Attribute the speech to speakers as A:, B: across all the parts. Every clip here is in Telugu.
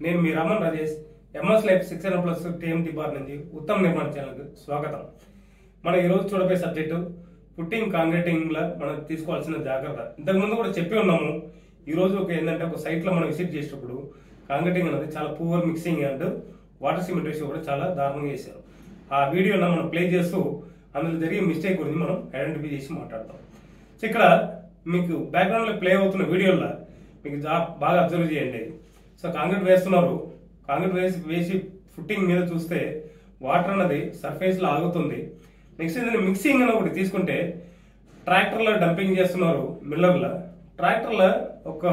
A: నేను మీ Raman Rajesh MS life 600+ TMT bar నుంచి ఉత్తమ నిర్మాణ ఛానల్కి స్వాగతం. మనం ఈరోజు చూడబోయే సబ్జెక్టు పుట్టింగ్ కాంక్రీటింగ్లో మనం తీసుకోవాల్సిన జాగ్రత్త. ఇంతకుముందు కూడా చెప్పి ఉన్నాము. ఈరోజు ఏంటంటే ఒక సైట్లో మనం విజిట్ చేసేటప్పుడు కాంక్రీటింగ్ అనేది చాలా poor mixing and water cement ratio కూడా చాలా దారుణంగా చేశారు. ఆ వీడియోలో మనం ప్లే చేస్తూ అందులో జరిగే మిస్టేక్ గురించి మనం ఐడెంటిఫై చేసి మాట్లాడతాం. సో ఇక్కడ మీకు బ్యాక్గ్రౌండ్లో ప్లే అవుతున్న వీడియోలో మీకు బాగా అబ్జర్వ్ చేయండి. సో కాంక్రీట్ వేస్తున్నారు. కాంక్రీట్ వేసి ఫుట్టింగ్ మీద చూస్తే వాటర్ అన్నది సర్ఫేస్లో ఆగుతుంది. నెక్స్ట్ ఏంటంటే మిక్సింగ్ అని ఒకటి తీసుకుంటే ట్రాక్టర్లో డంపింగ్ చేస్తున్నారు. మిల్లర్లో ట్రాక్టర్లో ఒక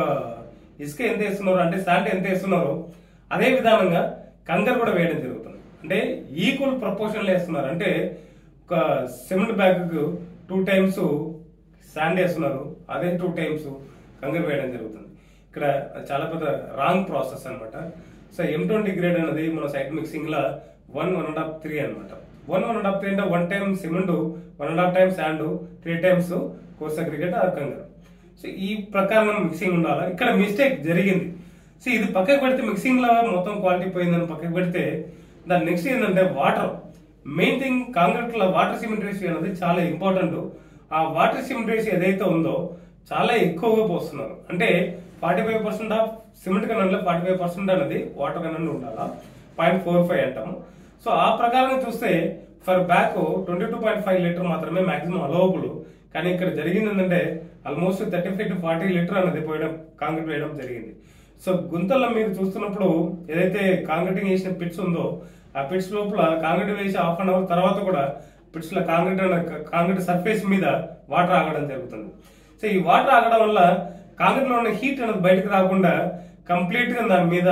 A: ఇసుక ఎంత వేస్తున్నారు అంటే శాండ్ ఎంత వేస్తున్నారో అదే విధానంగా కంకర్ కూడా వేయడం జరుగుతుంది. అంటే ఈక్వల్ ప్రపోర్షన్లో వేస్తున్నారు. అంటే ఒక సిమెంట్ బ్యాగ్కు 2 times శాండ్ వేస్తున్నారు, అదే 2 times కంకర్ వేయడం జరుగుతుంది. ఇక్కడ చాలా పెద్ద రాంగ్ ప్రాసెస్ అనమాట. సో M20 గ్రేడ్ అనేది మన సైట్ మిక్సింగ్ లో 1.5 3 అనమాట. 1.5 3 అంటే 1 time cement, 1.5 time sand, 3 times coarse aggregate or కంకర్. సో ఈ ప్రకారం మిక్సింగ్ ఉండాలి. ఇక్కడ మిస్టేక్ జరిగింది. సో ఇది పక్కకు పెడితే మిక్సింగ్ లో మొత్తం క్వాలిటీ పోయిందని పక్కకు పెడితే దాని నెక్స్ట్ ఏంటంటే వాటర్. మెయిన్ థింగ్ కాంక్రీట్ లో వాటర్ సిమెంట్ రేషియో అనేది చాలా ఇంపార్టెంట్. ఆ వాటర్ సిమెంట్ రేషియో ఏదైతే ఉందో చాలా ఎక్కువగా పోస్తున్నారు. అంటే 45% ఆఫ్ సిమెంట్ కన్నా 45% అనేది వాటర్ కన్నా ఉండాలా, 0.45 అంటాము. సో ఆ ప్రకారం చూస్తే ఫర్ బ్యాక్ 22.5 లీటర్ మాత్రమే మాక్సిమం అలవబుల్. కానీ ఇక్కడ జరిగింది ఏంటంటే ఆల్మోస్ట్ 35 to 40 లీటర్ అనేది పోయడం కాంక్రీట్ వేయడం జరిగింది. సో గుంతల్లో మీరు చూస్తున్నప్పుడు ఏదైతే కాంక్రీటింగ్ చేసిన పిట్స్ ఉందో ఆ పిట్స్ లోపల కాంక్రీట్ వేసి ½ an hour తర్వాత కూడా పిట్స్ లో కాంక్రీట్ సర్ఫేస్ మీద వాటర్ ఆగడం జరుగుతుంది. సో ఈ వాటర్ ఆగడం వల్ల కాంక్రీట్ లో ఉన్న హీట్ అనేది బయటకు రాకుండా కంప్లీట్ గా దాని మీద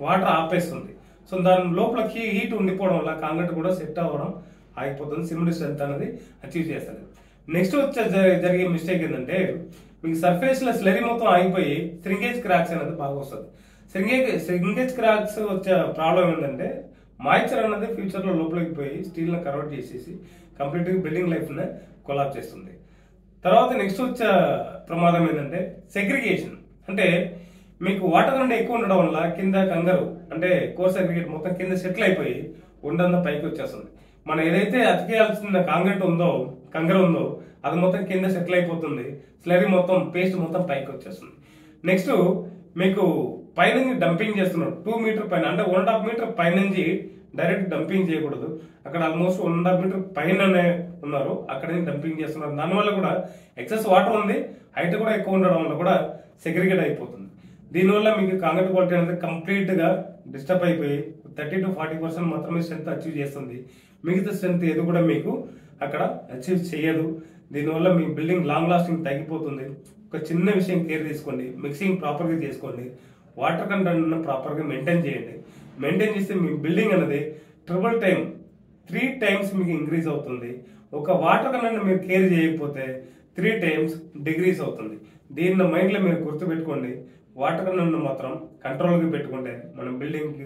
A: వాటర్ ఆపేస్తుంది. సో దాని లోపల హీట్ ఉండిపోవడం వల్ల కాంక్రీట్ కూడా సెట్ అవ్వడం ఆగిపోతుంది. సిమెంట్ స్ట్రెంత్ అనేది అచీవ్ చేస్తుంది. నెక్స్ట్ వచ్చే జరిగే మిస్టేక్ ఏంటంటే మీకు సర్ఫేస్ లో స్లరీ మొత్తం ఆగిపోయి శ్రింగేజ్ క్రాక్స్ అనేది బాగా వస్తుంది. శ్రింగేజ్ క్రాక్స్ వచ్చే ప్రాబ్లం ఏంటంటే మాయిశ్చర్ అనేది ఫ్యూచర్ లో లోపలికి పోయి స్టీల్ ని కన్వర్ట్ చేసేసి కంప్లీట్ గా బిల్డింగ్ లైఫ్ ని కొలాప్ చేస్తుంది. తర్వాత నెక్స్ట్ వచ్చే ప్రమాదం ఏంటంటే సెగ్రిగేషన్. అంటే మీకు వాటర్ కంటే ఎక్కువ ఉండడం వల్ల కింద కంగరు అంటే కోర్స్ అగ్రిగేట్ మొత్తం కింద సెటిల్ అయిపోయి ఉండంతా పైకి వచ్చేస్తుంది. మనం ఏదైతే అతికేయాల్సిన కాంక్రీట్ ఉందో కంగరు ఉందో అది మొత్తం కింద సెటిల్ అయిపోతుంది. స్లరీ మొత్తం పేస్ట్ మొత్తం పైకి వచ్చేస్తుంది. నెక్స్ట్ మీకు పైనుంచి డంపింగ్ చేస్తున్నారు 2 meter పైన, అంటే 1.5 meter పైనుంచి డైరెక్ట్ డంపింగ్ చేయకూడదు. అక్కడ ఆల్మోస్ట్ 1.5 meter పైననే ఉన్నారు, అక్కడ నుంచి డంపింగ్ చేస్తున్నారు. దానివల్ల కూడా ఎక్సెస్ వాటర్ ఉంది, హైట్ కూడా ఎక్కువ ఉండడం వల్ల కూడా సెగ్రిగేట్ అయిపోతుంది. దీనివల్ల మీకు కాంక్రీట్ క్వాలిటీ అనేది కంప్లీట్ గా డిస్టర్బ్ అయిపోయి 30 to 40% మాత్రమే స్ట్రెంత్ అచీవ్ చేస్తుంది. మిగతా స్ట్రెంత్ ఏది కూడా మీకు అక్కడ అచీవ్ చేయదు. దీనివల్ల మీ బిల్డింగ్ లాంగ్ లాస్టింగ్ తగ్గిపోతుంది. ఒక చిన్న విషయం కేర్ తీసుకోండి, మిక్సింగ్ ప్రాపర్గా చేసుకోండి, వాటర్ కంటెంట్ ప్రాపర్గా మెయింటైన్ చేయండి. మెయింటైన్ చేస్తే మీ బిల్డింగ్ అనేది 3 times మీకు ఇంక్రీజ్ అవుతుంది. ఒక వాటర్ కంటెంట్ మీరు కేర్ చేయకపోతే 3 times డిగ్రీస్ అవుతుంది. దీన్ని మైండ్లో మీరు గుర్తుపెట్టుకోండి. వాటర్ కంటెంట్ మాత్రం కంట్రోల్గా పెట్టుకుంటే మన బిల్డింగ్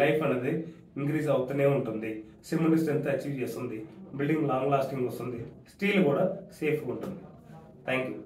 A: లైఫ్ అనేది ఇంక్రీజ్ అవుతూనే ఉంటుంది. సిమెంట్ స్ట్రెంత్ అచీవ్ చేస్తుంది, బిల్డింగ్ లాంగ్ లాస్టింగ్ వస్తుంది, స్టీల్ కూడా సేఫ్గా ఉంటుంది. Thank you.